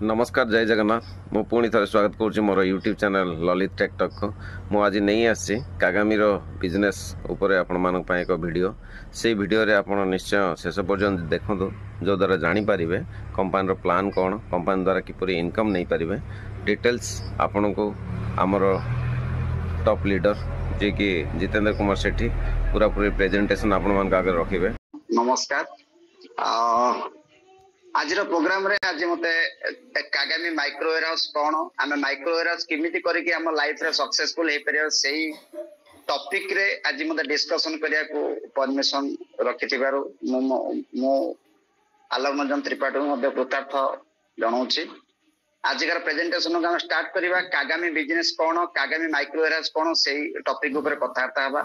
नमस्कार जय जगन्नाथ मु पुणी थे स्वागत करुँची मोर यूट्यूब चैनल ललित टेकटक को मु आज नहीं आसी कागामी बिजनेस उपरे आपण मानक पय एक वीडियो से वीडियो रे आपण निश्चय शेष पर्यंत देखंतु जो द्वारा जानि परिबे कंपनी रो प्लान कोन कंपनी द्वारा किपरि इनकम नहीं परिबे डिटेल्स आपण को हमर टॉप लीडर जे कि जितेंद्र कुमार सेठी पूरा पूरी प्रेजेंटेशन आपण मानक आगे रखिबे। नमस्कार आज प्रोग्राम रे आज मते कागामी माइक्रो वेयरहाउस कोन आमे माइक्रो वेयरहाउस किमिति करिकि हम लाइफ रे सक्सेसफुल हे परियो सेही टॉपिक रे आज मते डिस्कशन करिया को परमिशन रखिथिबारु मो आलोकमंजन त्रिपाठी मध्ये कृतार्थ जणाउछि। आजिकार प्रेजेंटेशन को स्टार्ट करिबा कागामी बिजनेस कोन कागामी माइक्रो वेयरहाउस कोन सेही टॉपिक ऊपर कथार्ता हबा।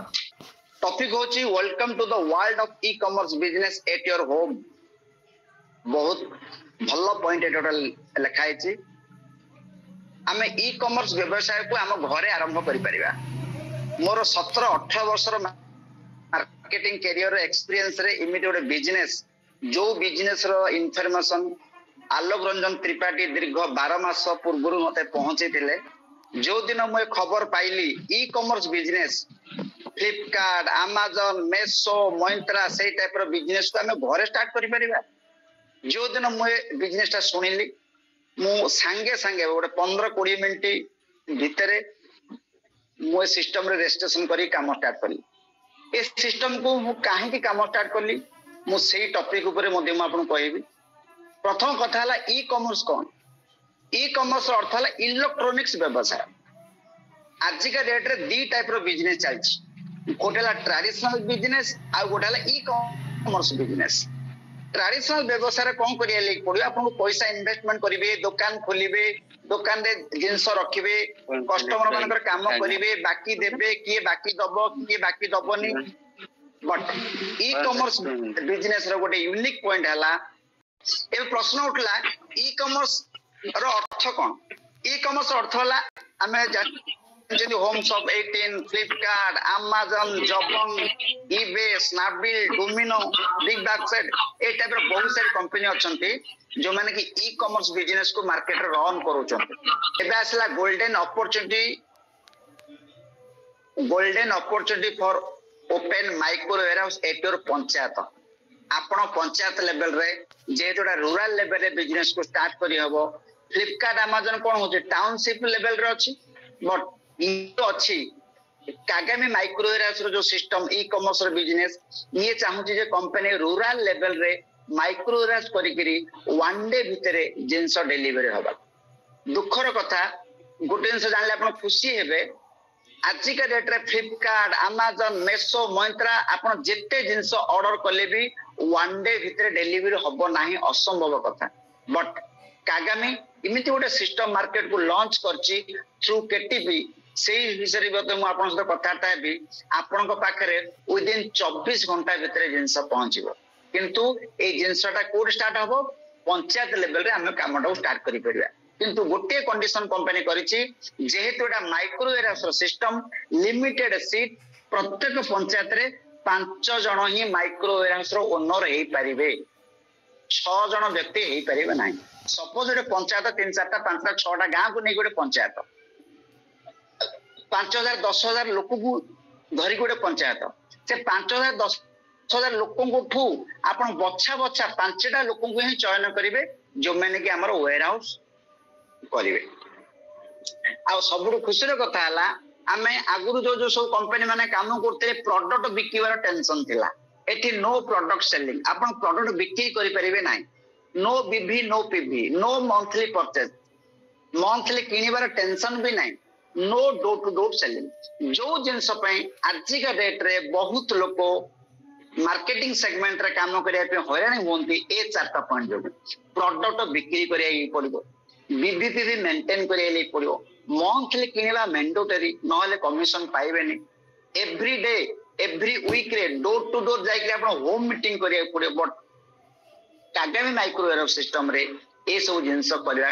टॉपिक होछि welcome to the world of e commerce business at your home. बहुत भल पॉइंट लिखाई आम ई कॉमर्स व्यवसाय को आम घरे आरंभ करि परिबा। मोर 17-18 वर्ष मार्केटिंग कैरियर एक्सपीरियंस रे इमिडिएट गोटे बिजनेस जो बिजनेस रो इनफॉरमेशन आलोक रंजन त्रिपाठी दीर्घ 12 मास पूर्व मते पहुंची थिले। जो दिन मैं खबर पाइली e commerce business Flipkart Amazon Meesho Myntra से टाइप रो बिजनेस को आम घरे स्टार्ट करि परिबा। जो दिन मुझे बिजनेस टा सुनिली मु सांगे सांगे गोटे 15-20 मिनिट भितरे मुझे सिस्टम रे रजिस्ट्रेशन करी काम स्टार्ट करी। ए सिस्टम को मु काहे की काम स्टार्ट करी मु सेही टॉपिक ऊपर मध्ये मु आपन कहबी। प्रथम कथा हला ई कॉमर्स कोन। ई कॉमर्स अर्थ हला इलेक्ट्रॉनिक्स व्यवसाय। आज का डेट रे दी टाइप रो बिजनेस चलछि। गोटे हला ट्रेडिशनल बिजनेस आ गोटे हला ई कॉमर्स बिजनेस। ट्रेडिशनल व्यवसाय कौन करिया लेक पड़ियो आपन पैसा इन्वेस्टमेंट करिवे दुकान खोलिबे दुकान रे जिंस रखिबे कस्टमर मानकर काम करिवे बाकी देबे किए बाकी दबो किए बाकी दबोनी। बट ई कॉमर्स बिजनेस रो गोटे यूनिक पॉइंट हला ए प्रश्न उठला ई कॉमर्स रो अर्थ कोन। ई कॉमर्स अर्थ हला हमें जति home shop 18 Flipkart Amazon Jabong eBay Snapdeal Domino BigBasket ए टाइप रो बहुत सारी कंपनी अछंती जो माने कि ई कॉमर्स बिजनेस को मार्केट रे रन करूछन। एबे आसला golden opportunity for open micro warehouse at your panchayat. आपण पंचायत लेवल रे जे जोडा रूरल लेवल रे बिजनेस को स्टार्ट करी हबो। फ्लिपकार्ट अमेज़न कोन होचे टाउनशिप लेवल रे अछि बट अच्छी कागामी माइक्रो वेयरहाउस जो सिस्टम ई कॉमर्स बिजनेस ये चाहूची जे कंपनी रूरल लेवल रे माइक्रो वेयरहाउस करिकरी वन डे भितरे जिंस डिलीवरी होबा। दुखर कथा गोटे जिंस जानले आपण खुशी हेबे आज का डेट रे फ्लिपकार्ट अमेज़न मेसो मिंत्रा आपण जेते जिंस ऑर्डर कले भी वन डे भितरे डिलीवरी होबो नाही असंभव कथा। बट कागामी इमिति गोटे सिस्टम मार्केट को लॉन्च करची थ्रू केटीपी से विषय मु आपन सहित कथाटा हेबी। आपन पाखरे विदिन 24 घंटा भितर जिनस पहुंचबो किंतु ए जिनसटा कोड स्टार्ट हबो पंचायत लेवल रे हम कामटा स्टार्ट करि परिबा। किंतु गोटे कंडीशन कंपनी करिछि जेहेतु एटा micro warehouse system limited seat प्रत्येक पंचायत रे 5 जण ही माइक्रो वेयरहाउस रो ओनर हेई परिबे 6 जण व्यक्ति हेई परिबे नाही। सपोज गोटे पंचायत 3-4टा 5टा 6टा गांव को नै गोटे पंचायत 5000-10,000 लोक को धरी गोटे पंचायत से 5000-10,000 लोक ठू आपण बछा बछा 5टा लोक को ही चयन करिवे जो माने कि हमर वेयरहाउस करिवे। आ सबुठ खुशी कथा हला आमे आगुरु जो सब कंपनी माने काम करते प्रोडक्ट बिकिवार टेंशन थिला। एठी नो प्रोडक्ट सेलिंग आपण प्रोडक्ट बिक्री करि परिबे नाही। No BV no PV no monthly purchase monthly किनिबार टेंशन भी नाही। No door to door selling जो जिनस आज का डेट रे बहुत लोग मार्केटिंग सेगमेंट रे काम करिया पे हैरान होंती ए 4टा पॉइंट जो प्रोडक्ट बिक्री करिया पड़िबो बीबीपी भी मेंटेन करिया पड़िबो मंथली किनिबा मैंडेटरी नहले कमीशन पाइबेनी। एवरी डे एवरी वीक रे डोर टू डोर जाई के आपण होम मीटिंग करिया पड़िबो। But Kagami micro warehouse system रे ए सब जिनस करिया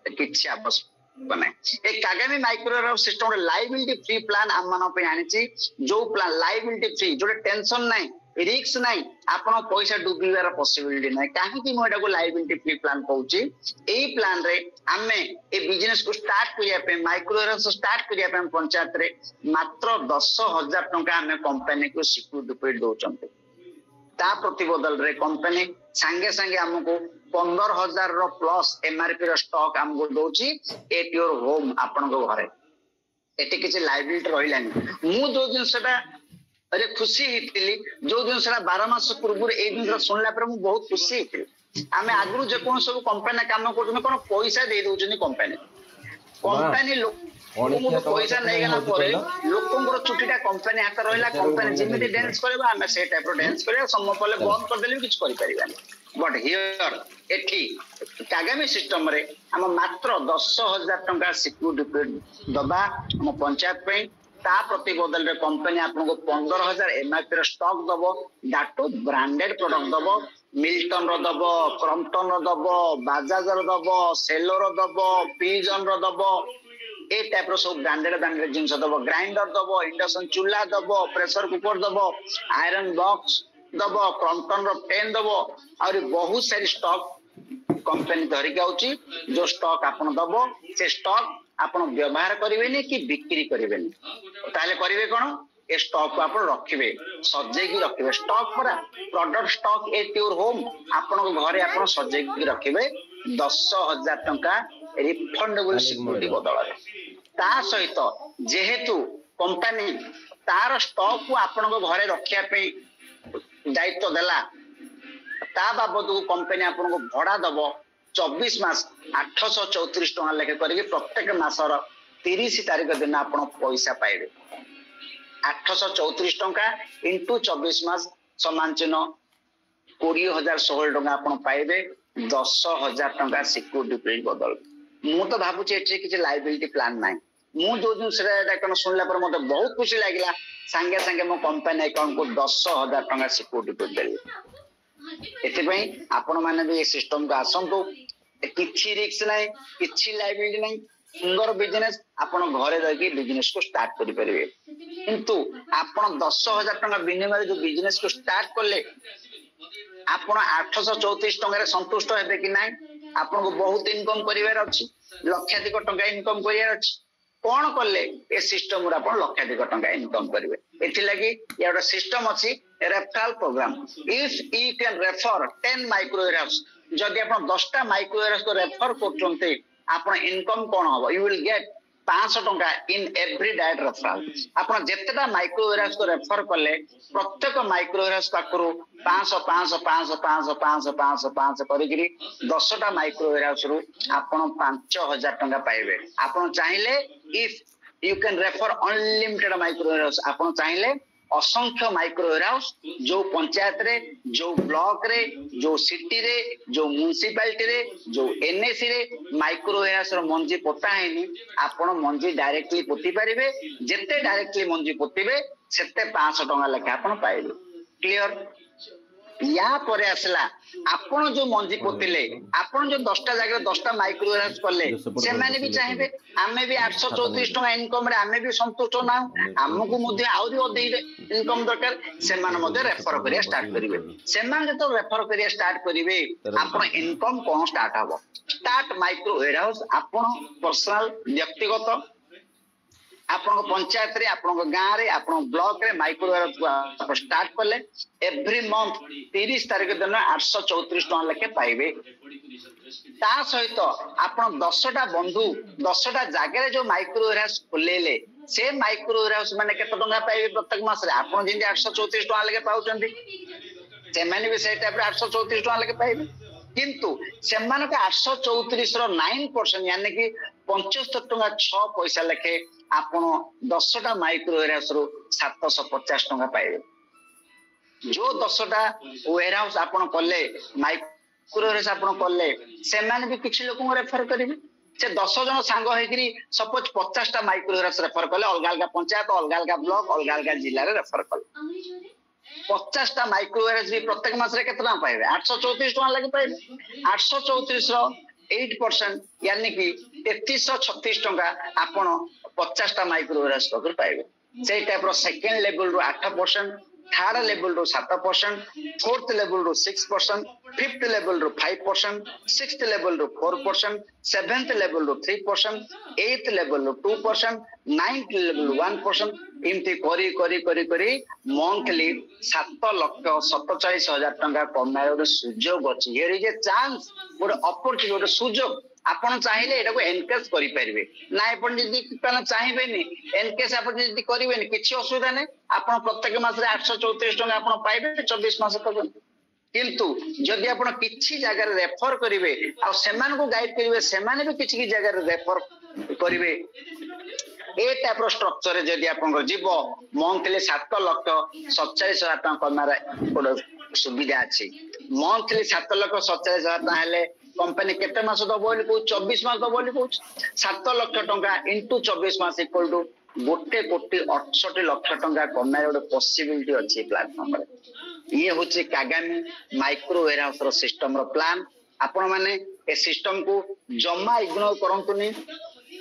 किछि आवश्यक बने। ए कागामी माइक्रो वेयरहाउस सिस्टम रे लायबिलिटी फ्री प्लान हम मानो पे आनिछि जो प्लान लायबिलिटी फ्री जो टेंशन नाही रिस्क नहीं आपण पैसा डूबीबार पॉसिबिलिटी नहीं कहीं मुझे लाइबिलिटी फ्री प्लान कहूँ यही प्लान रे आमे ए बिजनेस को स्टार्ट करिया माइक्रो वेयरहाउस स्टार्ट करिया पंचायत रे मात्र 10,000 टंका आमे कंपनी को सिक्योरिटी दौरान ता प्रतिबदल रे कंपनी संगे संगे हमको 15,000 रो प्लस एमआरपी रो स्टॉक हमको दोची एट योर होम आपण को घरे एटे किछि लायबिलिटी रहिलानी मु जो जिनसटा अरे खुशी हितली जो जिनसटा 12 मास पूर्व ए दिन सुनला पर मु बहुत खुशी हितली आमे आगु जे कोन सब कंपनी काम करछन कोन पैसा दे दोछन कंपनी लोक पैसा नहीं गला परे लोकंकर छुट्टीटा कंपनी हाथ रहिला कंपनी जिमिति डांस करबा हमें से टाइप रो डांस करे समय पले बंद कर देले किछ करि परिबानी बट हियर एठी कागामी सिस्टम रे हम मात्र 10,000 टंका सिक्योरिटी दबा हम पंचायत पे ता प्रति बदल रे कंपनी आपको 15,000 एमआरपी रो स्टॉक दबो डाटो ब्रांडेड प्रोडक्ट दबो मिल्टन रो दबो क्रॉम्पटन रो दबो बाजाज रो दबो सेलो रो दबो पिजन रो दबो ए टाइप रो सब ब्रांडेड जिनस दबो ग्राइंडर दबो इंडक्शन चूल्हा दबो प्रेशर कुकर दबो आयरन बॉक्स दबो क्रॉम्पटन रो पेन दबो और बहुत सारी स्टॉक कंपनी धरिक आउची जो स्टॉक आपण दबो से स्टॉक आपण व्यवहार करिवेनी कि बिक्री करिवेनी ताले करिवे कोन ए स्टॉक को आपण रखिबे सजे की रखिबे स्टॉक पर product stock at your home आपण को घरे आपण सजे की रखिबे 10,000 टंका रिफंडेबल सिक्योरिटी बदल ता सहित जेहेतु कंपनी तार स्टॉक को आपण को घरे रखिया पे दायित्व देला ता बाबद को कंपनी आपण को भड़ा दबो 24 मास 834 टका लेखे करके प्रत्येक मासर 30 तारीख दिन आपण पैसा पाइबे 834 टका इंटू 24 मास समान चिन्ह 20,016 टका आपण पाइबे 10,000 टका सिक्योरिटी बदल मु तो भाबुची एठी किछि लायबिलिटी प्लान नाही मु जो दिन सेटा कोन सुनला पर मते बहुत खुशी लागिला संगे संगे मो कंपनी अकाउंट को 10,000 टका सिक्योरिटी देली एते पई आपण माने भी सिस्टम को आसंतु किछि रिस्क नाही किछि लायबिलिटी नाही सुंदर बिजनेस आपण घरे रह के बिजनेस को स्टार्ट करि परिबे किंतु आपण 10,000 टका बिनिमय जो बिजनेस को स्टार्ट करले आपण 834 टका रे संतुष्ट हेबे कि नाही आपण को बहुत इनकम करिवार अछि लक्षाधिक टका इनकम करिवार अछि कोन करले ए सिस्टम रे आपण लक्षाधिक टका इनकम करिवे एथि लागि याडा सिस्टम अछि referral programme if you can refer 10 micro warehouse जदि आपण 10 टा माइक्रो वेयरहाउस को रेफर करचोंते आपण इनकम कोन हो यू विल गेट 500 टका इन एवरी डायरेक्ट रेफरल आपण जेतेटा माइक्रो वेयरहाउस को रेफर करले प्रत्येक माइक्रो वेयरहाउस पाखरु 500 500 500 500 500 500 500 करिगिरी 10 टा माइक्रो वेयरहाउस रु आपण 5,000 टका पाइबे आपण चाहिले if you can refer unlimited micro warehouse आपण चाहिले असंख्य माइक्रो वेयरहाउस जो पंचायत रे जो ब्लॉक रे जो सिटी रे जो म्युनिसिपालिटी रे जो एनएसी रे माइक्रो वेयरहाउस रो मंजी पोता हैनी आपण मंजी डायरेक्टली पोती परिबे जेते डायरेक्टली मंजी पोतीबे सेते 500 टका लेखा आपण पाइबे क्लियर या परे आसला आपण जो मंजी पोतिले आपण जो 10 टा जगह 10 टा माइक्रो वेयरहाउस करले से माने भी चाहेबे आमे भी 834 टका इनकम रे आमे भी संतुष्ट ना हमकु मध्ये आउरी अधिक इनकम दरकार से मान मध्ये रेफर करिया स्टार्ट करिवे से मान तो रेफर करिया स्टार्ट करिवे आपण इनकम कोन स्टार्ट हबो स्टार्ट माइक्रो वेयरहाउस आपण पर्सनल व्यक्तिगत आपण पंचायत रे आपण गांव रे आपण ब्लॉक रे माइक्रो वेयरहाउस स्टार्ट करले एवरी मंथ 30 तारीख दिन 834 टका लेके पाइबे ता सहित आपण 10 टा बंधु 10 टा जागे रे जो माइक्रो वेयरहाउस खोलेले से माइक्रो वेयरहाउस माने केते टका पाइबे प्रत्येक मास रे आपण जिंदी 834 टका लेके पाउचंदी से माने भी से टाइप रे 834 टका लेके पाइबे किंतु से माने के 834 रो 9% यानी कि 75 टका 6 पैसा लेके आपण 10 टा माइक्रो वेयरहाउस रो 750 टका पाइबे जो 10 टा वेयरहाउस आपण करले माइक्रो वेयरहाउस आपण करले से माने भी किछि लोक को रेफर करिवे से 10 जन सांग हेकरी सपोज 50 टा माइक्रो वेयरहाउस रेफर करले अलग अलग पंचायत अलग अलग ब्लॉक अलग अलग जिल्ला रे रेफर करले 50 टा माइक्रो वेयरहाउस भी प्रत्येक मास रे केतना पाइबे 834 टका लागि पाइबे 834 रो 8% यानी कि 3336 टका आपण 50 टा माइक्रो वेयरहाउस पकर पाइबे से टाइप रो सेकंड लेवल रो 8% थर्ड लेवल रो 7%, फोर्थ लेवल रो 6%, फिफ्थ लेवल रो 5%, सिक्स्थ लेवल रो 4%, सेवेंथ लेवल रो 3%, एथ लेवल रो 2%, नाइन्थ लेवल 1%, एमती करी करी करी करी मंथली 7,47,000 टंका कमाए गोटे सुजोग अच्छी। हियर इज ए चांस, गोटे अपॉर्चुनिटी, गोटे सुजोग। आपण चाहिए एटा को एनकेज करि परिबे ना, आपण जदी पहला चाहिबेनी एनकेज आपण जदी करिवेनी किछि असुविधा नै। आपण प्रत्येक मास रे 834 टंका आपण पाइबे 24 मास तक। किंतु जदि आपण किछि जगह रे रेफर करिवे आ सेमान को गाइड करिवे, सेमाने भी किछि जगह रे रेफर करिवे, ए टाइप रो स्ट्रक्चर जदि आपण जीव मंथली 7,47,000 टंका कमार गोटे सुविधा अछि। मंथली 7,47,000 टंका हेले कंपनी केते मास दबो बोली को 24 मास दबो बोली को 7 लाख टंका इनटू 24 मास इक्वल टू 1,68,00,000 टंका कमाय गोटे पॉसिबिलिटी अछि प्लेटफॉर्म रे। ये होछि कागामी माइक्रो वेयरहाउस रो सिस्टम रो प्लान। आपण माने ए सिस्टम को जम्मा इग्नोर करंतुनी।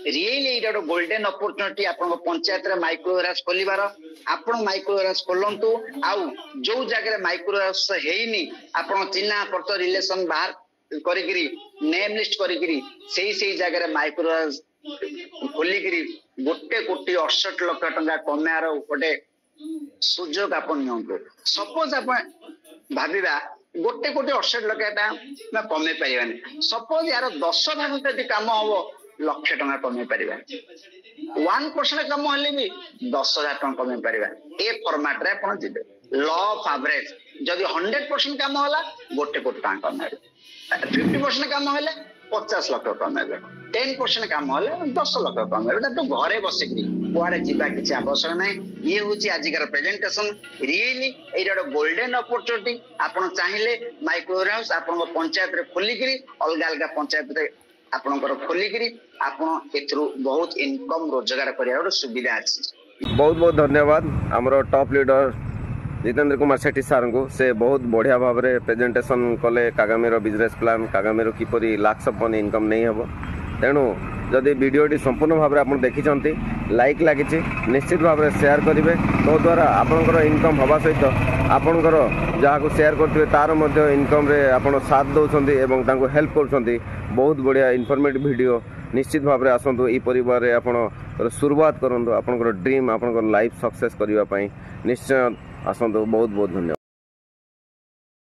रियली इटा गोटे गोल्डन अपॉर्चुनिटी आपण पंचायत रे माइक्रो वेयरहाउस खोलिबार। आपण माइक्रो वेयरहाउस खोलंतु आउ जो जगह रे माइक्रो वेयरहाउस हेइनी आपण चिन्हा परत रिलेशन बाहर करिगिरी नेम लिस्ट करिगिरी सेही जगह रे माइक्रो वेयरहाउस खोलिगिरी 1,68,00,000 टंका कमार गोटे सुजोग आपण नियंतु। सपोज आपण भाबिबा 1,68,00,000 ना कमे परिबानी। सपोज यार 10 भाग जदि काम हबो 1,00,000 टंका कमे परिबा। 1% काम हले भी 10,000 टंका कमे परिबा। ए फॉर्मेट रे आपण जिबे लॉ ऑफ एवरेज। जदि 100% काम होला 1,00,00,000 टंका कमे, 50% काम हेले 50 लाख कमेबे, 10% काम हेले 10 लाख कमेबे। एटा तो घरे बसिकरी कुआडे जिबा किछि आवश्यक नै। ये होछि आजिकर प्रेजेंटेशन। रियली एटा गोल्डन अपॉर्चुनिटी। आपण चाहिले माइक्रो वेयरहाउस आपण पंचायत रे खोलिकरी अलग अलग पंचायत रे आपणकर खोलिकरी आपण एथरु बहुत इनकम रोजगार करिया सुविधा अछि। बहुत बहुत धन्यवाद हमरो टॉप लीडर जितेंद्र कुमार सेठी सार को। से बहुत बढ़िया भाव में प्रेजेंटेशन कले कागामी बिजनेस प्लान, कागामी किपरि लाक्स अपन इनकम नहीं हम। तेणु जदि वीडियोटी संपूर्ण भाव में आप देखी लाइक लगी निश्चित भाव में शेयर करेंगे, तो द्वारा आपंकर इनकम हवा सहित आपंकर जहाँ को शेयर करते तार मध्य इनकम रे आपण साथ दौरान एवं तांको हेल्प कर। बहुत बढ़िया इनफॉर्मेटिव वीडियो निश्चित भाव में आसतु ई परिवार रे आपण शुरुआत करूँ। आपंकर ड्रीम आपंकर लाइफ सक्सेस करने निश्चय आसतु। बहुत बहुत धन्यवाद।